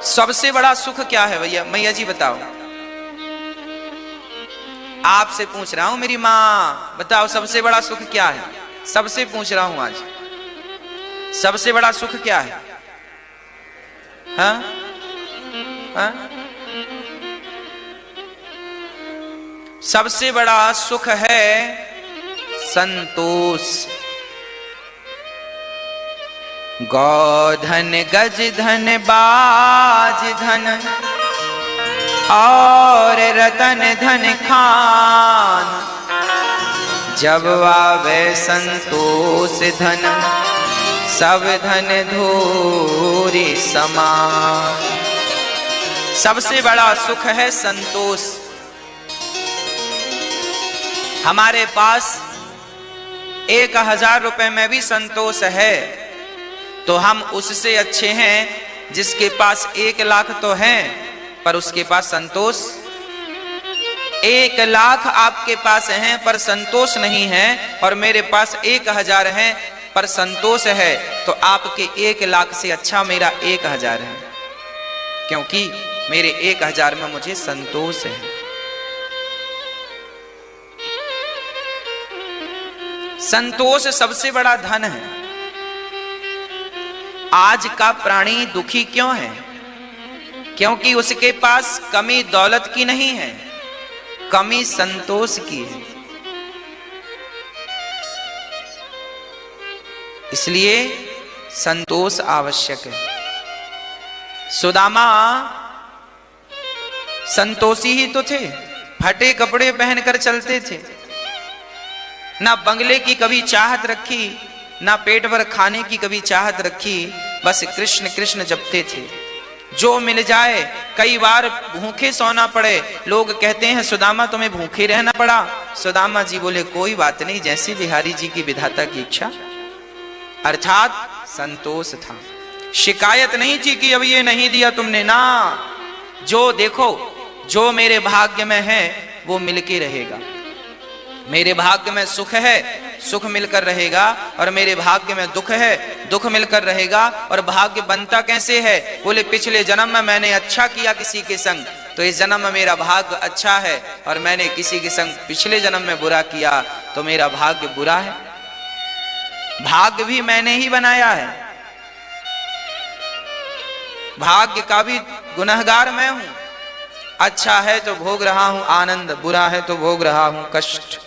सबसे बड़ा सुख क्या है भैया, मैया जी बताओ। आपसे पूछ रहा हूं मेरी माँ, बताओ सबसे बड़ा सुख क्या है। सबसे पूछ रहा हूं आज, सबसे बड़ा सुख क्या है? हाँ? हाँ? सबसे बड़ा सुख है संतोष। गौधन गज धन बाज धन और रतन धन खान, जब आवे संतोष धन सब धन धूरी समान। सबसे बड़ा सुख है संतोष। हमारे पास 1000 रुपए में भी संतोष है तो हम उससे अच्छे हैं जिसके पास 1 लाख तो है पर उसके पास संतोष। 1 लाख आपके पास है पर संतोष नहीं है, और मेरे पास 1000 है पर संतोष है, तो आपके 1 लाख से अच्छा मेरा 1000 है, क्योंकि मेरे 1000 में मुझे संतोष है। संतोष सबसे बड़ा धन है। आज का प्राणी दुखी क्यों है? क्योंकि उसके पास कमी दौलत की नहीं है, कमी संतोष की है। इसलिए संतोष आवश्यक है। सुदामा संतोषी ही तो थे, फटे कपड़े पहनकर चलते थे, ना बंगले की कभी चाहत रखी, ना पेट भर खाने की कभी चाहत रखी, बस कृष्ण कृष्ण जपते थे। जो मिल जाए, कई बार भूखे सोना पड़े, लोग कहते हैं सुदामा तुम्हें भूखे रहना पड़ा। सुदामा जी बोले कोई बात नहीं, जैसी बिहारी जी की विधाता की इच्छा। अर्थात संतोष था, शिकायत नहीं थी कि अब ये नहीं दिया तुमने, ना, जो देखो जो मेरे भाग्य में है वो मिलके रहेगा। मेरे भाग्य में सुख है, सुख मिलकर रहेगा, और मेरे भाग्य में दुख है, दुख मिलकर रहेगा। और भाग्य बनता कैसे है? बोले पिछले जन्म में मैंने अच्छा किया किसी के संग, तो इस जन्म में मेरा भाग्य अच्छा है, और मैंने किसी के संग पिछले जन्म में बुरा किया तो मेरा भाग्य बुरा है। भाग्य भी मैंने ही बनाया है, भाग्य का भी गुनहगार मैं हूं। अच्छा है तो भोग रहा हूं आनंद, बुरा है तो भोग रहा हूं कष्ट।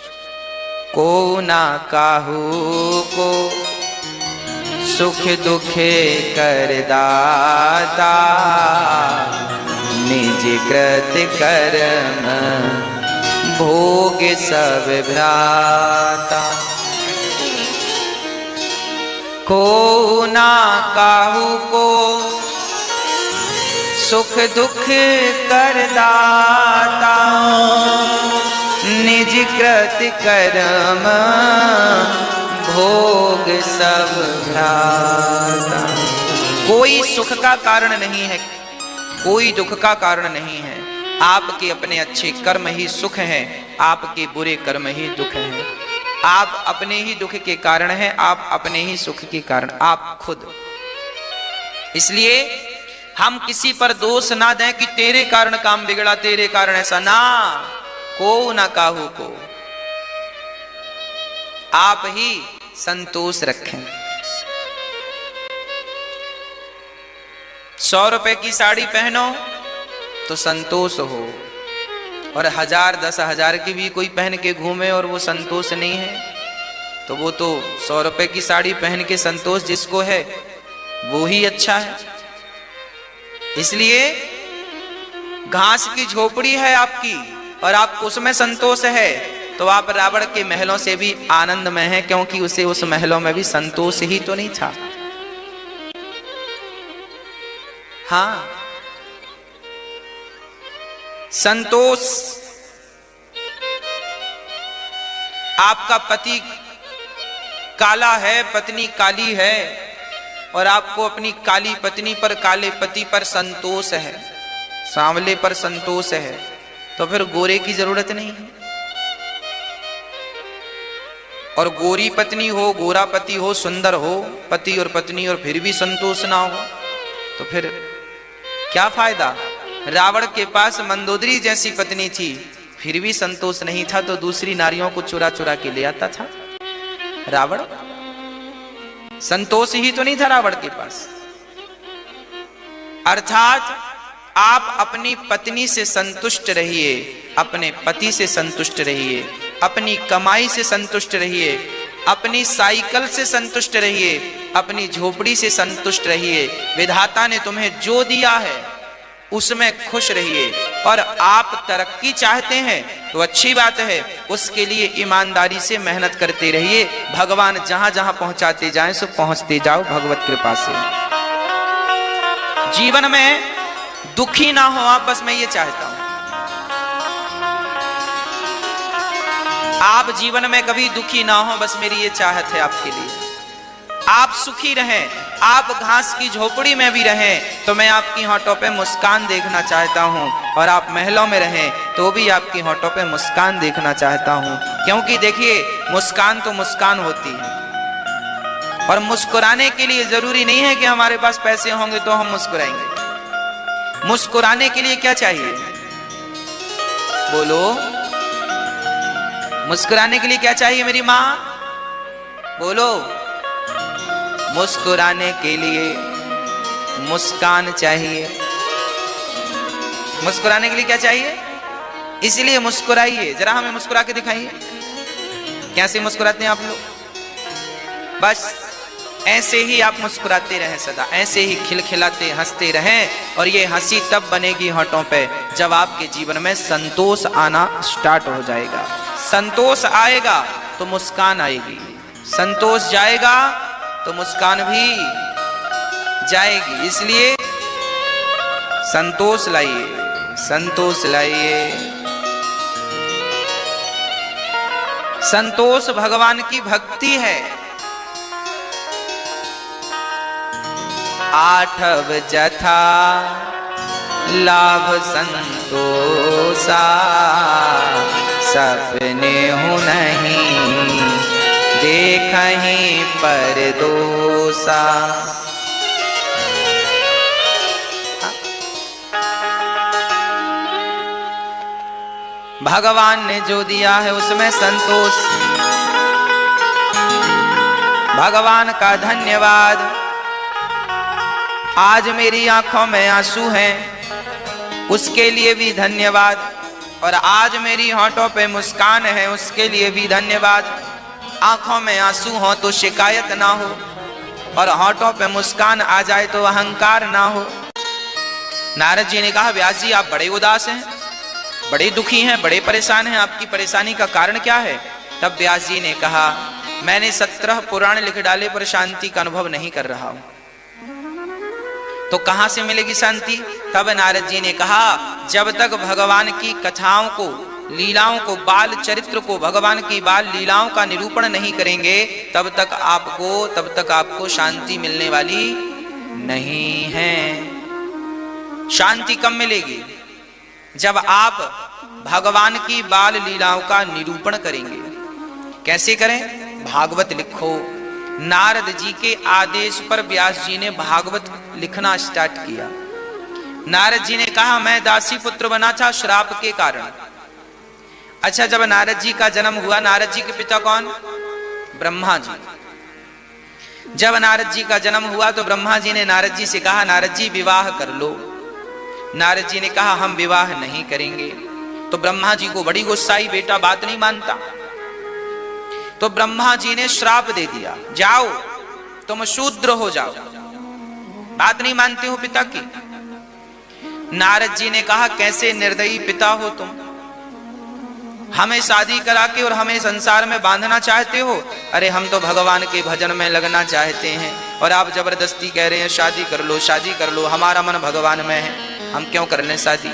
को ना काहू को सुख दुखे कर दाता, निज कृत कर्म भोग सब भ्राता। को ना काहू को सुख दुख कर दाता, निज कृत कर्म भोग सब भ्राता। कोई सुख का कारण नहीं है, कोई दुख का कारण नहीं है। आपके अपने अच्छे कर्म ही सुख हैं, आपके बुरे कर्म ही दुख हैं। आप अपने ही दुख के कारण हैं, आप अपने ही सुख के कारण, आप खुद। इसलिए हम किसी पर दोष ना दें कि तेरे कारण काम बिगड़ा, तेरे कारण ऐसा, ना, को ना काहू को। आप ही संतोष रखें। 100 रुपए की साड़ी पहनो तो संतोष हो, और 1000 10,000 की भी कोई पहन के घूमे और वो संतोष नहीं है, तो वो तो 100 रुपए की साड़ी पहन के संतोष जिसको है वो ही अच्छा है। इसलिए घास की झोपड़ी है आपकी और आप उसमें संतोष है, तो आप रावण के महलों से भी आनंद में हैं, क्योंकि उसे उस महलों में भी संतोष ही तो नहीं था। हाँ, संतोष। आपका पति काला है, पत्नी काली है, और आपको अपनी काली पत्नी पर, काले पति पर संतोष है, सांवले पर संतोष है, तो फिर गोरे की जरूरत नहीं है। और गोरी पत्नी हो, गोरा पति हो, सुंदर हो पति और पत्नी, और फिर भी संतोष ना हो, तो फिर क्या फायदा? रावण के पास मंदोदरी जैसी पत्नी थी, फिर भी संतोष नहीं था, तो दूसरी नारियों को चुरा चुरा के ले आता था। रावण संतोष ही तो नहीं था रावण के पास। अर्थात आप अपनी पत्नी से संतुष्ट रहिए, अपने पति से संतुष्ट रहिए, अपनी कमाई से संतुष्ट रहिए, अपनी साइकिल से संतुष्ट रहिए, अपनी झोपड़ी से संतुष्ट रहिए। विधाता ने तुम्हें जो दिया है उसमें खुश रहिए। और आप तरक्की चाहते हैं तो अच्छी बात है, उसके लिए ईमानदारी से मेहनत करते रहिए। भगवान जहां जहां पहुंचाते जाएं सो पहुंचते जाओ भगवत कृपा से। जीवन में दुखी ना हो आप, बस मैं ये चाहता हूं। आप जीवन में कभी दुखी ना हो, बस मेरी ये चाहत है आपके लिए। आप सुखी रहें, आप घास की झोपड़ी में भी रहें तो मैं आपकी होठों पे मुस्कान देखना चाहता हूं, और आप महलों में रहें तो भी आपकी होठों पे मुस्कान देखना चाहता हूं। क्योंकि देखिए, मुस्कान तो मुस्कान होती है, और मुस्कुराने के लिए जरूरी नहीं है कि हमारे पास पैसे होंगे तो हम मुस्कुराएंगे। मुस्कुराने के लिए क्या चाहिए? बोलो, मुस्कुराने के लिए क्या चाहिए मेरी मां? बोलो, मुस्कुराने के लिए मुस्कान चाहिए। मुस्कुराने के लिए क्या चाहिए? इसलिए मुस्कुराइए, जरा हमें मुस्कुरा के दिखाइए। कैसे मुस्कुराते हैं आप लोग? बस ऐसे ही आप मुस्कुराते रहें, सदा ऐसे ही खिलखिलाते हंसते रहें। और ये हंसी तब बनेगी होठों पे जब आपके जीवन में संतोष आना स्टार्ट हो जाएगा। संतोष आएगा तो मुस्कान आएगी, संतोष जाएगा तो मुस्कान भी जाएगी। इसलिए संतोष लाइए, संतोष लाइए। संतोष भगवान की भक्ति है। आठव जथा लाभ संतोषा, सपने हूँ नहीं देखहीं पर दोषा। भगवान ने जो दिया है उसमें संतोष। भगवान का धन्यवाद। आज मेरी आंखों में आंसू हैं, उसके लिए भी धन्यवाद। और आज मेरी होठों पे मुस्कान है, उसके लिए भी धन्यवाद। आंखों में आंसू हो तो शिकायत ना हो, और होठों पे मुस्कान आ जाए तो अहंकार ना हो। नारद जी ने कहा, व्यास जी आप बड़े उदास हैं, बड़े दुखी हैं, बड़े परेशान हैं, आपकी परेशानी का कारण क्या है? तब व्यास जी ने कहा, मैंने 17 पुराण लिख डाले पर शांति का अनुभव नहीं कर रहा हूं। तो कहां से मिलेगी शांति? तब नारद जी ने कहा, जब तक भगवान की कथाओं को, लीलाओं को, बाल चरित्र को, भगवान की बाल लीलाओं का निरूपण नहीं करेंगे तब तक आपको शांति मिलने वाली नहीं है। शांति कब मिलेगी? जब आप भगवान की बाल लीलाओं का निरूपण करेंगे। कैसे करें? भागवत लिखो। नारद जी के आदेश पर व्यास जी ने भागवत लिखना स्टार्ट किया। नारद जी ने कहा, मैं दासी पुत्र बना था श्राप के कारण। अच्छा, जब नारद जी का जन्म हुआ, नारद जी के पिता कौन? ब्रह्मा जी। जब नारद जी का जन्म हुआ तो ब्रह्मा जी ने नारद जी से कहा, नारद जी विवाह कर लो। नारद जी ने कहा, हम विवाह नहीं करेंगे। तो ब्रह्मा जी को बड़ी गुस्सा आई, बेटा बात नहीं मानता। तो ब्रह्मा जी ने श्राप दे दिया, जाओ तुम शूद्र हो जाओ, बात नहीं मानते हो पिता की। नारद जी ने कहा, कैसे निर्दयी पिता हो तुम, हमें शादी करा के और हमें संसार में बांधना चाहते हो। अरे हम तो भगवान के भजन में लगना चाहते हैं, और आप जबरदस्ती कह रहे हैं शादी कर लो, शादी कर लो। हमारा मन भगवान में है, हम क्यों कर लें शादी?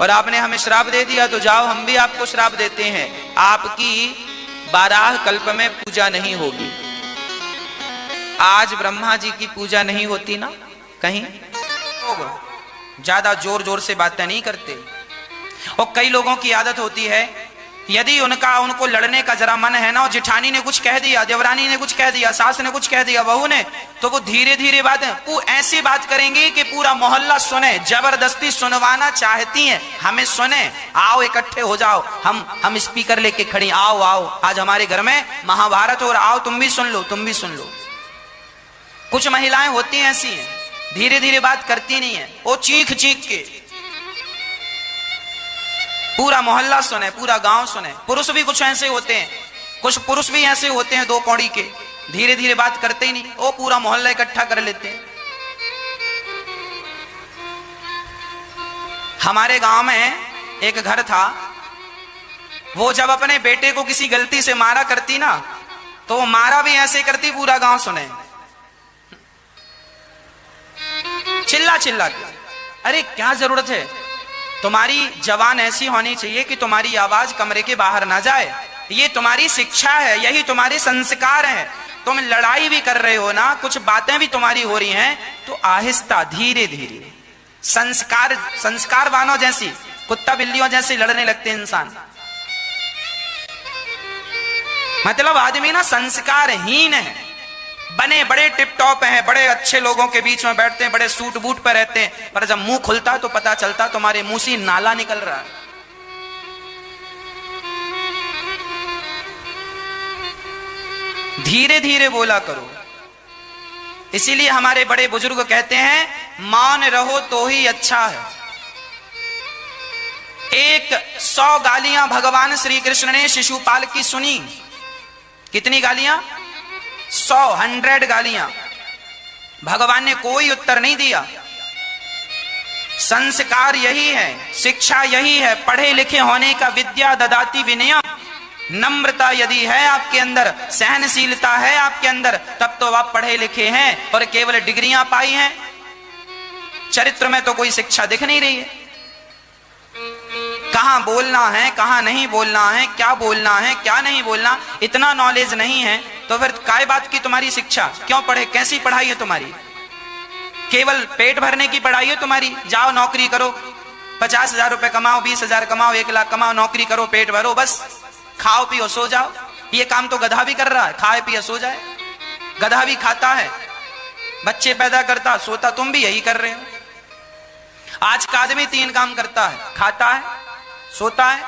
और आपने हमें श्राप दे दिया, तो जाओ हम भी आपको श्राप देते हैं, आपकी 12 कल्प में पूजा नहीं होगी। आज ब्रह्मा जी की पूजा नहीं होती ना कहीं, ज्यादा जोर जोर से बातें नहीं करते। और कई लोगों की आदत होती है यदि उनको लड़ने का जरा मन है ना, और जिठानी ने कुछ कह दिया, देवरानी ने कुछ कह दिया, सास ने कुछ कह दिया, बहू ने, तो वो धीरे धीरे वो ऐसी बात करेंगी कि पूरा मोहल्ला सुने। जबरदस्ती सुनवाना चाहती हैं, हमें सुने, आओ इकट्ठे हो जाओ, हम स्पीकर लेके खड़ी, आओ आओ आज हमारे घर में महाभारत हो रहा, आओ तुम भी सुन लो, तुम भी सुन लो। कुछ महिलाएं होती हैं ऐसी हैं, धीरे धीरे बात करती नहीं है, वो चीख चीख के पूरा मोहल्ला सुने, पूरा गांव सुने। पुरुष भी कुछ ऐसे होते हैं, कुछ पुरुष भी ऐसे होते हैं दो कौड़ी के, धीरे धीरे बात करते ही नहीं, वो पूरा मोहल्ला इकट्ठा कर लेते हैं। हमारे गांव में एक घर था, वो जब अपने बेटे को किसी गलती से मारा करती ना, तो वो मारा भी ऐसे करती पूरा गांव सुने, चिल्ला चिल्ला के। अरे क्या जरूरत है, तुम्हारी जबान ऐसी होनी चाहिए कि तुम्हारी आवाज कमरे के बाहर ना जाए, ये तुम्हारी शिक्षा है, यही तुम्हारे संस्कार हैं। तुम लड़ाई भी कर रहे हो ना, कुछ बातें भी तुम्हारी हो रही हैं, तो आहिस्ता धीरे धीरे, संस्कारवानों जैसी, कुत्ता बिल्लियों जैसे लड़ने लगते इंसान। मतलब आदमी ना संस्कारहीन है, बने बड़े टिप टॉप हैं, बड़े अच्छे लोगों के बीच में बैठते हैं, बड़े सूट बूट पर रहते हैं, पर जब मुंह खुलता तो पता चलता तुम्हारे मुंह से नाला निकल रहा है। धीरे धीरे बोला करो। इसीलिए हमारे बड़े बुजुर्ग कहते हैं, मौन रहो तो ही अच्छा है। 100 गालियां भगवान श्री कृष्ण ने शिशुपाल की सुनी। कितनी गालियां? 100 गालियां। भगवान ने कोई उत्तर नहीं दिया। संस्कार यही है, शिक्षा यही है, पढ़े लिखे होने का विद्या ददाति विनयम। नम्रता यदि है आपके अंदर, सहनशीलता है आपके अंदर, तब तो आप पढ़े लिखे हैं, और केवल डिग्रियां पाई हैं, चरित्र में तो कोई शिक्षा दिख नहीं रही है। कहां बोलना है, कहां नहीं बोलना है, क्या बोलना है, क्या नहीं बोलना, इतना नॉलेज नहीं है, तो फिर काय बात की तुम्हारी शिक्षा? क्यों पढ़े? कैसी पढ़ाई है तुम्हारी? केवल पेट भरने की पढ़ाई है तुम्हारी? जाओ नौकरी करो, 50,000 रुपए कमाओ, 20,000 कमाओ, 1 लाख कमाओ, नौकरी करो, पेट भरो, बस खाओ पियो सो जाओ। ये काम तो गधा भी कर रहा है, खाए पिए सो जाए। गधा भी खाता है, बच्चे पैदा करता, सोता, तुम भी यही कर रहे हो। आज का आदमी 3 काम करता है, खाता है, सोता है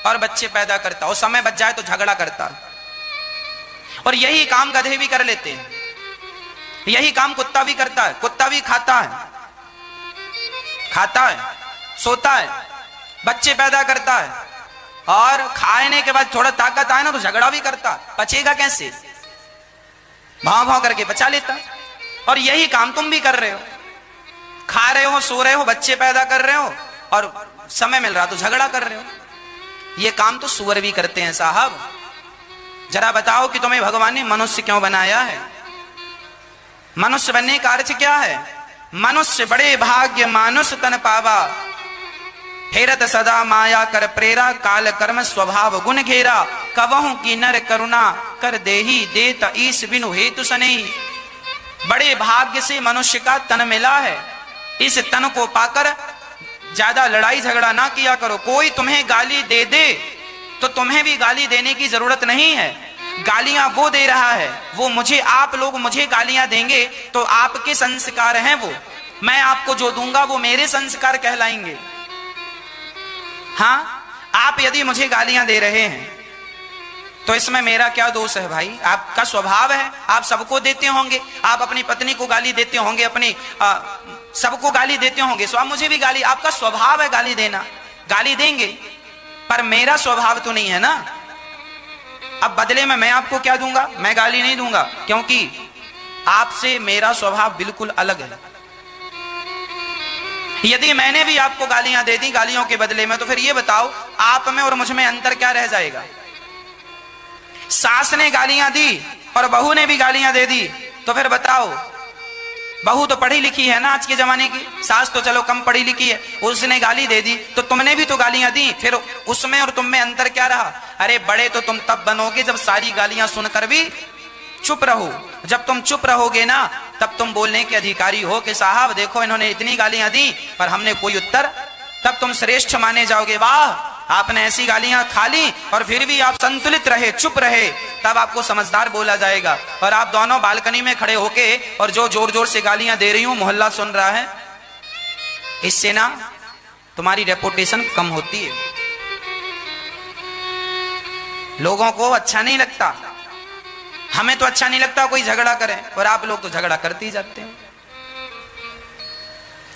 और बच्चे पैदा करता है, और समय बच जाए तो झगड़ा करता है। और यही काम गधे भी कर लेते हैं, यही काम कुत्ता भी करता है। कुत्ता भी खाता है, सोता है, बच्चे पैदा करता है, और खाने के बाद थोड़ा ताकत आए ना तो झगड़ा भी करता। पचेगा कैसे? भाव भाव करके पचा लेता। और यही काम तुम भी कर रहे हो, खा रहे हो, सो रहे हो, बच्चे पैदा कर रहे हो, और समय मिल रहा तो झगड़ा कर रहे हो। ये काम तो सुअर भी करते हैं साहब। जरा बताओ कि तुम्हें भगवान ने मनुष्य क्यों बनाया है? मनुष्य बनने का अर्थ क्या है? मनुष्य बड़े भाग्य मानुष तन पावा, फेरत सदा माया कर प्रेरा, काल कर्म स्वभाव गुण घेरा, कवहु की नर करुणा कर देही, देत ईश बिनु हेतु सनेही। बड़े भाग्य से मनुष्य का तन मिला है, इस तन को पाकर ज्यादा लड़ाई झगड़ा ना किया करो। कोई तुम्हें गाली दे दे तो तुम्हें भी गाली देने की जरूरत नहीं है। गालियां वो दे रहा है, वो मुझे, आप लोग मुझे गालियां देंगे तो आपके संस्कार हैं वो, मैं आपको जो दूंगा वो मेरे संस्कार कहलाएंगे। हाँ, आप यदि मुझे गालियां दे रहे हैं तो इसमें मेरा क्या दोष है भाई? आपका स्वभाव है, आप सबको देते होंगे, आप अपनी पत्नी को गाली देते होंगे, अपनी सबको गाली देते होंगे, सो आप मुझे भी गाली, आपका स्वभाव है गाली देना, गाली देंगे, पर मेरा स्वभाव तो नहीं है ना। अब बदले में मैं आपको क्या दूंगा? मैं गाली नहीं दूंगा, क्योंकि आपसे मेरा स्वभाव बिल्कुल अलग है। यदि मैंने भी आपको गालियां दे दी गालियों के बदले में, तो फिर ये बताओ आप में और मुझ में अंतर क्या रह जाएगा? सास ने गालियां दी और बहू ने भी गालियां दे दी, तो फिर बताओ, बहू तो पढ़ी लिखी है ना आज के जमाने की, सास तो चलो कम पढ़ी लिखी है, उसने गाली दे दी तो तुमने भी तो गालियां दी, फिर उसमें और तुम में अंतर क्या रहा? अरे बड़े तो तुम तब बनोगे जब सारी गालियां सुनकर भी चुप रहो। जब तुम चुप रहोगे ना, तब तुम बोलने के अधिकारी हो कि साहब देखो इन्होंने इतनी गालियां दी पर हमने कोई उत्तर, तब तुम श्रेष्ठ माने जाओगे। वाह, आपने ऐसी गालियां खा ली और फिर भी आप संतुलित रहे, चुप रहे, तब आपको समझदार बोला जाएगा। और आप दोनों बालकनी में खड़े होके और जो जोर जोर से गालियां दे रही हूं, मोहल्ला सुन रहा है, इससे ना तुम्हारी रेपुटेशन कम होती है। लोगों को अच्छा नहीं लगता, हमें तो अच्छा नहीं लगता कोई झगड़ा करे, और आप लोग तो झगड़ा करते ही जाते हैं।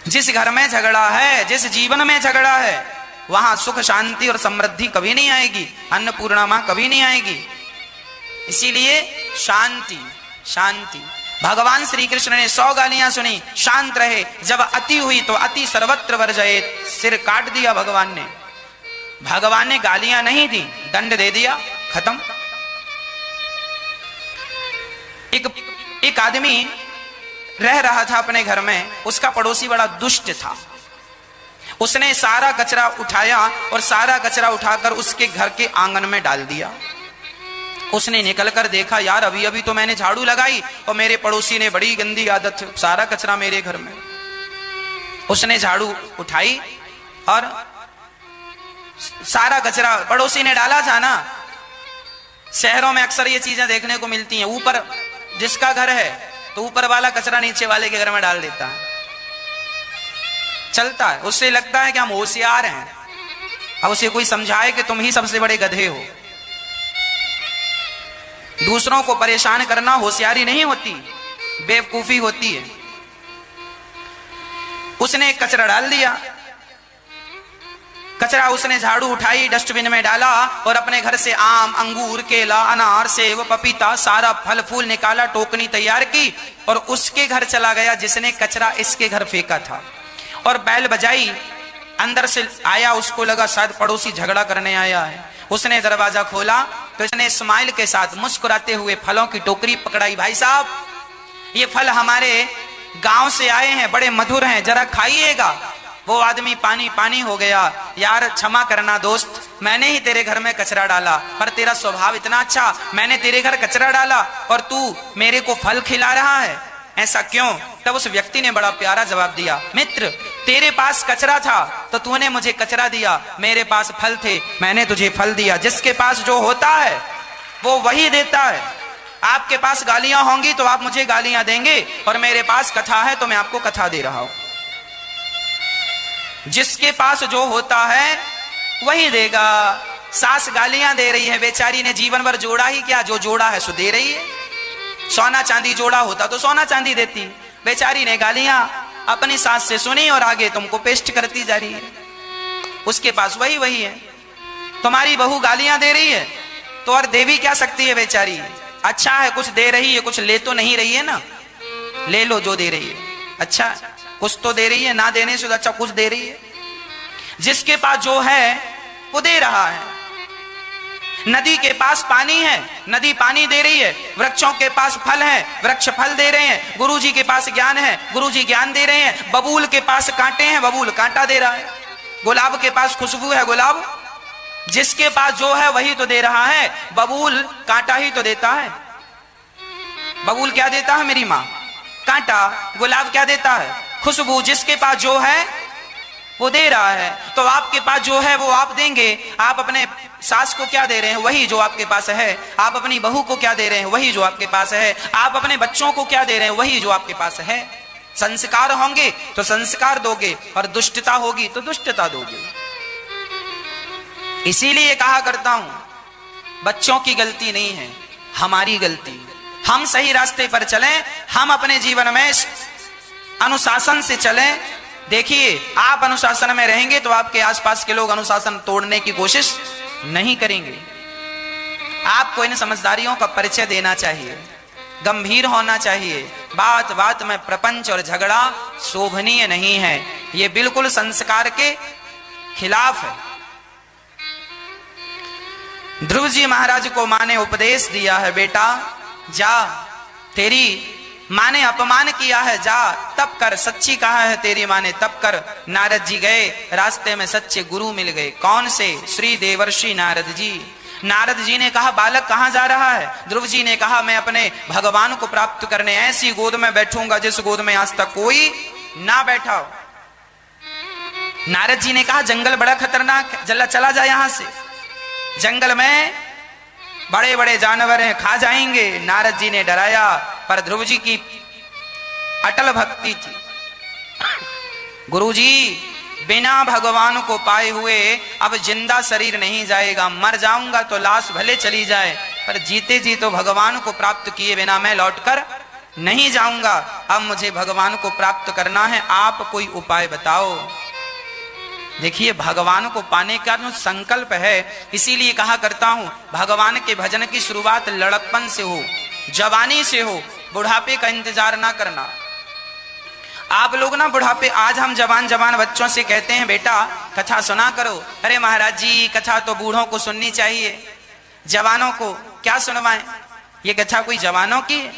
जिस घर में झगड़ा है, जिस जीवन में झगड़ा है, वहां सुख शांति और समृद्धि कभी नहीं आएगी, अन्नपूर्णा मां कभी नहीं आएगी। इसीलिए शांति शांति। भगवान श्री कृष्ण ने 100 गालियां सुनी, शांत रहे। जब अति हुई तो अति सर्वत्र वर्जयेत, सिर काट दिया भगवान ने। भगवान ने गालियां नहीं दी, दंड दे दिया, खत्म। एक आदमी रह रहा था अपने घर में, उसका पड़ोसी बड़ा दुष्ट था। उसने सारा कचरा उठाया और सारा कचरा उठाकर उसके घर के आंगन में डाल दिया। उसने निकलकर देखा, यार अभी अभी तो मैंने झाड़ू लगाई और मेरे पड़ोसी ने, बड़ी गंदी आदत, सारा कचरा मेरे घर में। उसने झाड़ू उठाई और सारा कचरा पड़ोसी ने डाला था ना। शहरों में अक्सर ये चीजें देखने को मिलती हैं, ऊपर जिसका घर है तो ऊपर वाला कचरा नीचे वाले के घर में डाल देता है, चलता है। उससे लगता है कि हम होशियार हैं। अब उसे कोई समझाए कि तुम ही सबसे बड़े गधे हो। दूसरों को परेशान करना होशियारी नहीं होती, बेवकूफी होती है। उसने कचरा डाल दिया, कचरा उसने झाड़ू उठाई, डस्टबिन में डाला और अपने घर से आम, अंगूर, केला, अनार, सेब, पपीता, सारा फल फूल निकाला, टोकनी तैयार की और उसके घर चला गया जिसने कचरा इसके घर फेंका था। और बैल बजाई, अंदर से आया, उसको लगा शायद पड़ोसी झगड़ा करने आया है। उसने दरवाजा खोला तो इसने स्माइल के साथ मुस्कुराते हुए फलों की टोकरी पकड़ाई। भाई साहब, ये फल हमारे गांव से आए हैं, बड़े मधुर हैं, जरा खाइएगा। वो आदमी पानी पानी हो गया। यार क्षमा करना दोस्त, मैंने ही तेरे घर में कचरा डाला, पर तेरा स्वभाव इतना अच्छा, मैंने तेरे घर कचरा डाला और तू मेरे को फल खिला रहा है, ऐसा क्यों? तब उस व्यक्ति ने बड़ा प्यारा जवाब दिया, मित्र तेरे पास कचरा था तो तूने मुझे कचरा दिया, मेरे पास फल थे, मैंने तुझे फल दिया। जिसके पास जो होता है वो वही देता है। आपके पास गालियां होंगी तो आप मुझे गालियां देंगे, और मेरे पास कथा है तो मैं आपको कथा दे रहा हूं। जिसके पास जो होता है वही देगा। सास गालियां दे रही है, बेचारी ने जीवन भर जोड़ा ही क्या, जो जोड़ा है सो दे रही है। सोना चांदी जोड़ा होता तो सोना चांदी देती, बेचारी ने गालियां अपनी सास से सुनी और आगे तुमको पेस्ट करती जा रही है। उसके पास वही वही है। तुम्हारी बहू गालियां दे रही है तो और दे भी क्या सकती है बेचारी। अच्छा है कुछ दे रही है, कुछ ले तो नहीं रही है ना, ले लो जो दे रही है, अच्छा कुछ तो दे रही है, ना देने से अच्छा कुछ दे रही है। जिसके पास जो है वो दे रहा है। नदी के पास पानी है, नदी पानी दे रही है। वृक्षों के पास फल है, वृक्ष फल दे रहे हैं। गुरुजी के पास ज्ञान है, गुरुजी ज्ञान दे रहे हैं। बबूल के पास कांटे हैं, बबूल कांटा दे रहा है। गुलाब के पास खुशबू है, गुलाब, जिसके पास जो है वही तो दे रहा है। बबूल कांटा ही तो देता है। बबूल क्या देता है मेरी माँ? कांटा। गुलाब क्या देता है? खुशबू। जिसके पास जो है वो दे रहा है। तो आपके पास जो है वो आप देंगे। आप अपने सास को क्या दे रहे हैं? वही जो आपके पास है। आप अपनी बहू को क्या दे रहे हैं? वही जो आपके पास है। आप अपने बच्चों को क्या दे रहे हैं? वही जो आपके पास है। संस्कार होंगे तो संस्कार दोगे, और दुष्टता होगी तो दुष्टता दोगे। इसीलिए कहा करता हूं, बच्चों की गलती नहीं है, हमारी गलती। हम सही रास्ते पर चलें, हम अपने जीवन में अनुशासन से चलें। देखिए, आप अनुशासन में रहेंगे तो आपके आसपास के लोग अनुशासन तोड़ने की कोशिश नहीं करेंगे। आपको इन समझदारियों का परिचय देना चाहिए, गंभीर होना चाहिए। बात बात में प्रपंच और झगड़ा शोभनीय नहीं है, ये बिल्कुल संस्कार के खिलाफ है। ध्रुव जी महाराज को मां ने उपदेश दिया है, बेटा जा, तेरी मां ने अपमान किया है, जा तप कर। सच्ची कहा है तेरी मां ने, तप कर। नारद जी गए, रास्ते में सच्चे गुरु मिल गए। कौन से? श्री देवर्षि नारद जी। नारद जी ने कहा, बालक कहां जा रहा है? ध्रुव जी ने कहा, मैं अपने भगवान को प्राप्त करने ऐसी गोद में बैठूंगा जिस गोद में आज तक कोई ना बैठा हो। नारद जी ने कहा जंगल बड़ा खतरनाक है, चला जा यहां से, जंगल में बड़े बड़े जानवर हैं, खा जाएंगे। नारद जी ने डराया, पर ध्रुव जी की अटल भक्ति थी। गुरुजी बिना भगवान को पाए हुए अब जिंदा शरीर नहीं जाएगा, मर जाऊंगा तो लाश भले चली जाए, पर जीते जी तो भगवान को प्राप्त किए बिना मैं लौटकर नहीं जाऊंगा। अब मुझे भगवान को प्राप्त करना है, आप कोई उपाय बताओ। देखिए भगवान को पाने का जो संकल्प है, इसीलिए कहा करता हूं भगवान के भजन की शुरुआत लड़कपन से हो, जवानी से हो, बुढ़ापे का इंतजार ना करना। आप लोग ना बुढ़ापे, आज हम जवान जवान बच्चों से कहते हैं बेटा कथा सुना करो, अरे महाराज जी कथा तो बूढ़ों को सुननी चाहिए, जवानों को क्या सुनवाएं, ये कथा कोई जवानों की है?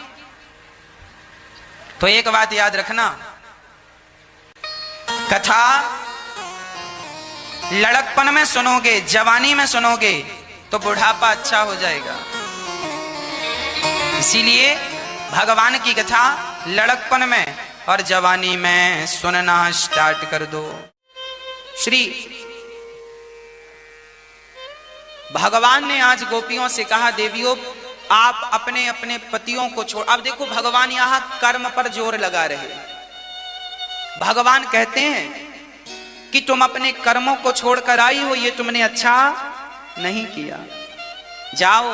तो एक बात याद रखना, कथा लड़कपन में सुनोगे, जवानी में सुनोगे तो बुढ़ापा अच्छा हो जाएगा। इसीलिए भगवान की कथा लड़कपन में और जवानी में सुनना स्टार्ट कर दो। श्री भगवान ने आज गोपियों से कहा देवियों आप अपने अपने पतियों को छोड़, अब देखो भगवान यहां कर्म पर जोर लगा रहे। भगवान कहते हैं कि तुम अपने कर्मों को छोड़कर आई हो, ये तुमने अच्छा नहीं किया, जाओ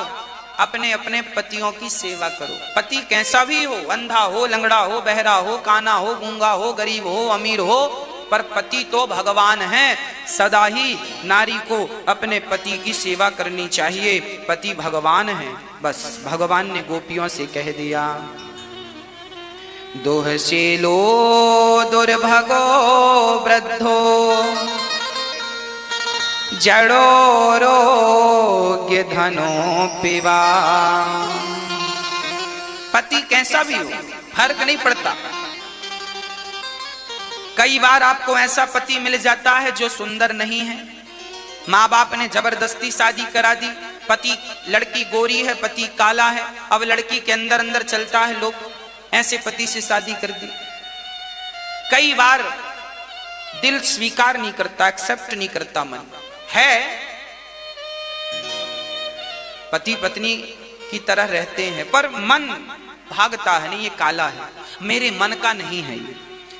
अपने अपने पतियों की सेवा करो। पति कैसा भी हो, अंधा हो, लंगड़ा हो, बहरा हो, काना हो, गूंगा हो, गरीब हो, अमीर हो, पर पति तो भगवान है। सदा ही नारी को अपने पति की सेवा करनी चाहिए, पति भगवान है। बस भगवान ने गोपियों से कह दिया, दोहशीलो दुर्भगो वृद्धो जड़ो रोग्य धनो पिवा। पति कैसा भी हो फर्क नहीं पड़ता। कई बार आपको ऐसा पति मिल जाता है जो सुंदर नहीं है, माँ बाप ने जबरदस्ती शादी करा दी, पति, लड़की गोरी है, पति काला है, अब लड़की के अंदर अंदर चलता है, लोग ऐसे पति से शादी कर दी। कई बार दिल स्वीकार नहीं करता, एक्सेप्ट नहीं करता, मन है पति पत्नी की तरह रहते हैं पर मन भागता है, नहीं ये काला है, मेरे मन का नहीं है। ये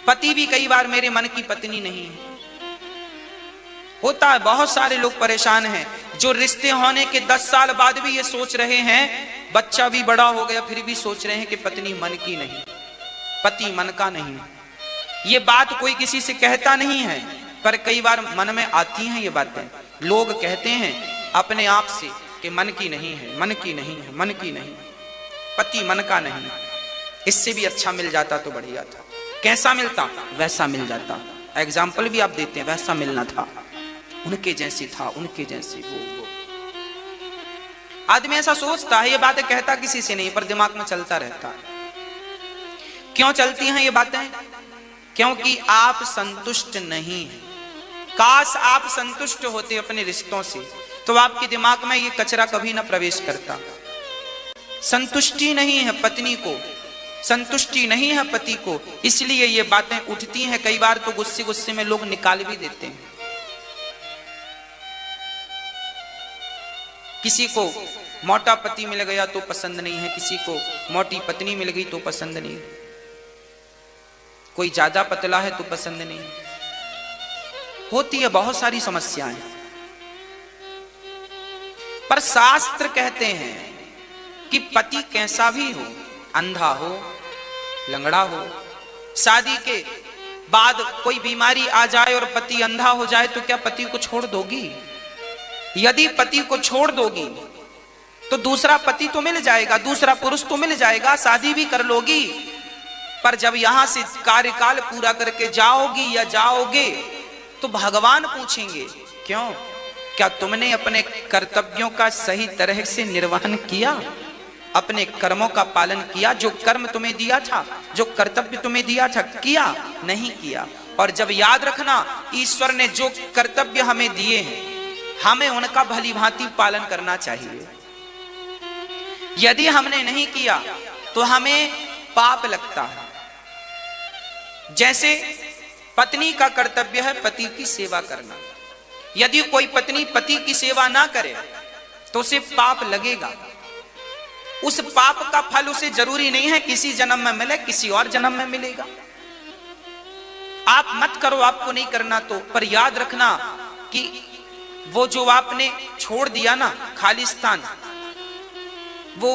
पति भी कई बार मेरे मन की पत्नी नहीं है, होता है। बहुत सारे लोग परेशान हैं जो रिश्ते होने के 10 साल बाद भी ये सोच रहे हैं, बच्चा भी बड़ा हो गया फिर भी सोच रहे हैं कि पत्नी मन की नहीं, पति मन का नहीं। ये बात कोई किसी से कहता नहीं है, पर कई बार मन में आती हैं ये बातें। लोग कहते हैं अपने आप से कि मन की नहीं है, मन की नहीं है, मन की नहीं, पति मन का नहीं। इससे भी अच्छा मिल जाता तो बढ़िया था। कैसा मिलता? वैसा मिल जाता। एग्जाम्पल भी आप देते हैं, वैसा मिलना था, उनके जैसी था, उनके जैसी वो। आदमी ऐसा सोचता है, ये बातें कहता किसी से नहीं, पर दिमाग में चलता रहता है। क्यों चलती हैं ये बातें? क्योंकि आप संतुष्ट नहीं हैं। काश आप संतुष्ट होते अपने रिश्तों से, तो आपके दिमाग में ये कचरा कभी ना प्रवेश करता। संतुष्टि नहीं है पत्नी को, संतुष्टि नहीं है पति को, इसलिए ये बातें उठती हैं। कई बार तो गुस्से गुस्से में लोग निकाल भी देते हैं। किसी को मोटा पति मिल गया तो पसंद नहीं है, किसी को मोटी पत्नी मिल गई तो पसंद नहीं, कोई ज्यादा पतला है तो पसंद नहीं, होती है बहुत सारी समस्याएं। पर शास्त्र कहते हैं कि पति कैसा भी हो, अंधा हो, लंगड़ा हो, शादी के बाद कोई बीमारी आ जाए और पति अंधा हो जाए तो क्या पति को छोड़ दोगी? यदि पति को छोड़ दोगी तो दूसरा पति तो मिल जाएगा, दूसरा पुरुष तो मिल जाएगा, शादी भी कर लोगी। पर जब यहां से कार्यकाल पूरा करके जाओगी या जाओगे तो भगवान पूछेंगे, क्यों? क्या तुमने अपने कर्तव्यों का सही तरह से निर्वहन किया? अपने कर्मों का पालन किया? जो कर्म तुम्हें दिया था, जो कर्तव्य तुम्हें दिया था, किया? नहीं किया। और जब याद रखना, ईश्वर ने जो कर्तव्य हमें दिए हैं, हमें उनका भली भांति पालन करना चाहिए। यदि हमने नहीं किया तो हमें पाप लगता है। जैसे पत्नी का कर्तव्य है पति की सेवा करना। यदि कोई पत्नी पति की सेवा ना करे तो उसे पाप लगेगा। उस पाप का फल उसे जरूरी नहीं है किसी जन्म में मिले, किसी और जन्म में मिलेगा। आप मत करो, आपको नहीं करना तो, पर याद रखना कि वो जो आपने छोड़ दिया ना खाली स्थान, वो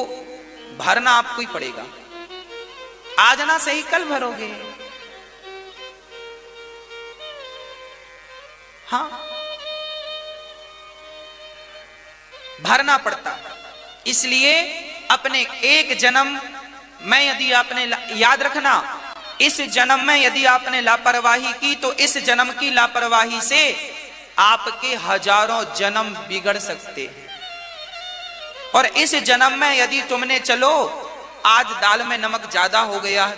भरना आपको ही पड़ेगा। आज ना सही कल भरोगे। हाँ, भरना पड़ता। इसलिए अपने एक जन्म में यदि आपने, याद रखना, इस जन्म में यदि आपने लापरवाही की तो इस जन्म की लापरवाही से आपके हजारों जन्म बिगड़ सकते हैं। और इस जन्म में यदि तुमने, चलो आज दाल में नमक ज्यादा हो गया